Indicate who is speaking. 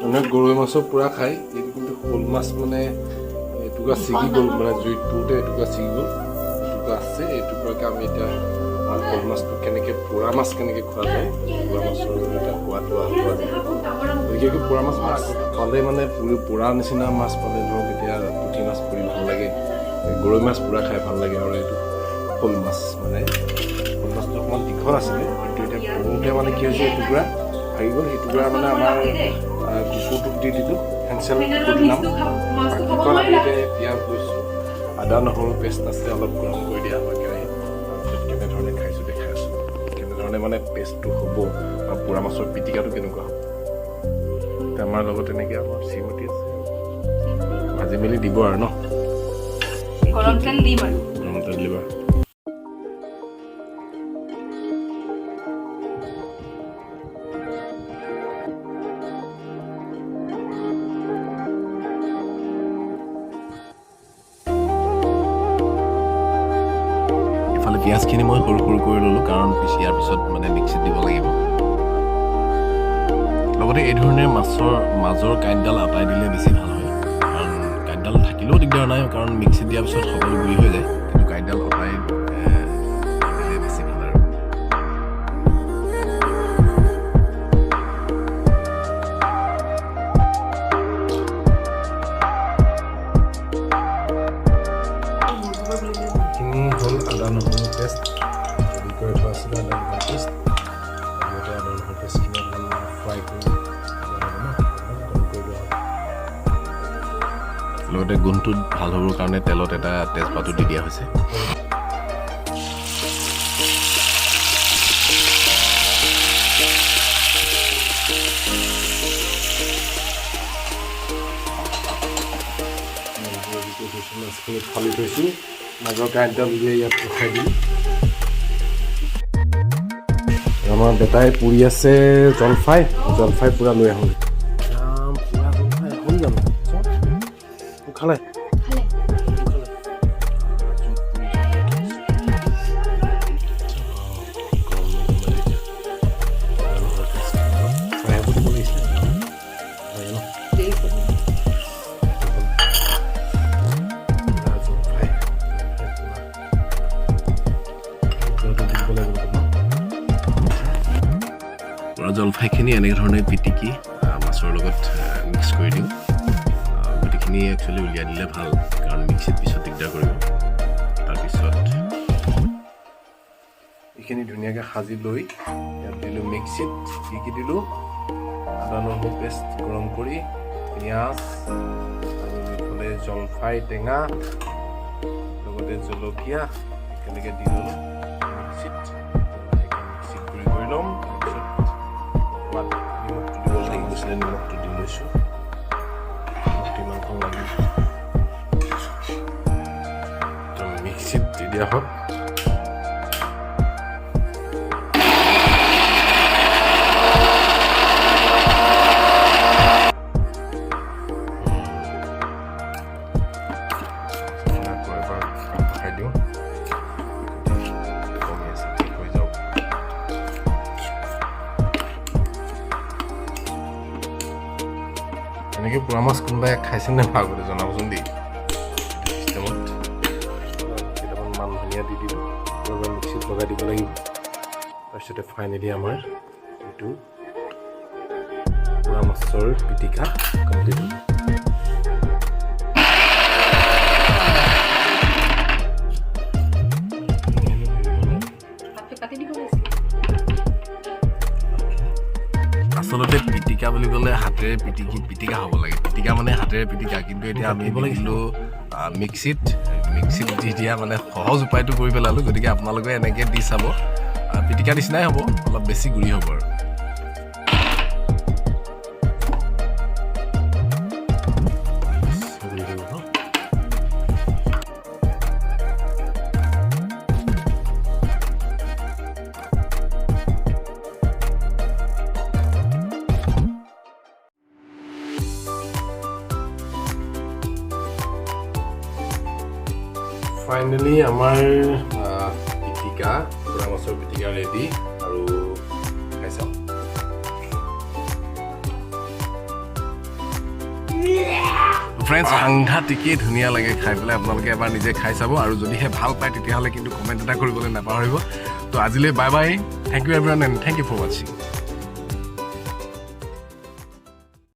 Speaker 1: মানে গৰৈ মাছৰ পুৰা খাই এইটো কিন্তু শ'ল মাছ মানে এটুকুৰা ছিগি গ'ল মানে জুইত পুৰোঁতে এটুকুৰা ছিগি গ'ল এটুকুৰা আছে এটুকুৰাকে আমি এতিয়া শ'ল মাছটো কেনেকৈ পোৰা মাছ কেনেকৈ খোৱা যায় পোৰা মাছৰ এটা সোৱাদ লোৱা বিশেষকৈ পোৰা মাছ পালে মানে পোৰা নিচিনা মাছ পালে ধৰক এতিয়া পুঠি মাছ পুৰি ভাল লাগে গৰৈ মাছ পুৰা খাই ভাল লাগে আৰু এইটো শ'ল মাছ মানে শ'ল মাছটো অকণমান দীঘল আছিলে কিন্তু এতিয়া পুৰোঁতে মানে কি হৈছে এটুকুৰা ভাগি গ'ল সেইটুকুৰা মানে আমাৰ কুকুৰটোক দি দিলোঁ হেঞ্চেল কুকুৰটোৰ নাম বাকীখন আমি এতিয়া পিঁয়াজ লৈছোঁ আদা নহৰু পেষ্ট আছে অলপ গৰম কৰি দিয়া হয় কেৰাহীত তাৰপিছত কেনেধৰণে খাইছোঁ দেখাই আছোঁ কেনেধৰণে মানে পেষ্টটো হ'ব বা পোৰা মাছৰ পিটিকাটো কেনেকুৱা হ'ব আমাৰ লগত এনেকৈ আমাৰ শ্ৰীমতী আছে ভাজি মেলি দিব আৰু ন
Speaker 2: গৰম তেল দিম আৰু
Speaker 1: গৰম তেল দিবা পিঁয়াজখিনি মই সৰু সৰু কৰি ল'লোঁ কাৰণ ইয়াৰ পিছত মানে মিক্সিত দিব লাগিব লগতে এই ধৰণে মাছৰ মাজৰ কাঁইটডাল আঁতৰাই দিলে বেছি ভাল হয় কাৰণ কাঁইটডাল থাকিলেও দিগদাৰ নাই কাৰণ মিক্সিত দিয়াৰ পিছত সকলো গুৰি হৈ যায় কিন্তু কাঁইটডাল আঁতৰাই দিলে বেছি ভাল আৰু হ'ল আদা নহৰু পেষ্ট ৰেডি কৰি থোৱা আছিলে আদা নহৰু পেষ্ট আদা নহৰু পেষ্টখিনি অকণমান ফ্ৰাই কৰি লগতে গোন্ধটো ভাল হ'বৰ কাৰণে তেলত এটা তেজপাতো দি দিয়া হৈছে মাছখিনি ফালি থৈছোঁ মাজৰ কাঁইটডাল উলিয়াই ইয়াত ৰখাই দিলোঁ আমাৰ বেটাই পুৰি আছে জলফাই পুৰা লৈ আহোঁ পুৰা জলফাই হ'ল জানো খালে জলফাইখিনি এনেধৰণে পিটিকি মাছৰ লগত মিক্স কৰি দিওঁ গোটেইখিনি একচুৱেলি উলিয়াই দিলে ভাল কাৰণ মিক্সিত পিছত দিগদাৰ কৰিব তাৰপিছত এইখিনি ধুনীয়াকৈ সাজি লৈ ইয়াত দিলোঁ মিক্সিত কি দিলোঁ আদা নহৰু পেষ্ট গৰম কৰি পিঁয়াজ আৰু এইফালে জলফাই টেঙা লগতে জলকীয়া একেলগে দি ল'লোঁ মিক্সিত গুড়ি কৰি ল'ম নিমখটো দি লৈছোঁ মিক্সিত দি দিয়া হওক এনেকৈ পোৰা মাছ কোনোবাই খাইছেনে আগতে জনাবচোন দেই চিষ্টেমত কেইটামান মান ধনিয়া দি দিব মিক্সিত লগাই দিব লাগিব তাৰপিছতে ফাইনেলি আমাৰ এইটো পোৰা মাছৰ পিটিকা কমপ্লিট হ'ব আচলতে পিটিকা বুলি ক'লে হাতেৰে পিটিকা হ'ব লাগে পিটিকা মানে হাতেৰে পিটিকা কিন্তু এতিয়া আমি দিলোঁ মিক্সিত দি দিয়া মানে সহজ উপায়টো কৰি পেলালোঁ গতিকে আপোনালোকে এনেকৈ দি চাব পিটিকা নিচিনাই হ'ব অলপ বেছি গুৰি হ'ব আৰু ফাইনেলি আমাৰ পিটিকা পোৰা মাছৰ পিটিকা ৰেডি আৰু খাই চাওঁ ফ্ৰেণ্ডছ সাংঘাতিকেই ধুনীয়া লাগে খাই পেলাই আপোনালোকে এবাৰ নিজে খাই চাব আৰু যদিহে ভাল পায় তেতিয়াহ'লে কিন্তু কমেণ্ট এটা কৰিবলৈ নাপাহৰিব তো আজিলৈ bye bye thank you everyone and thank you for ৱাচিং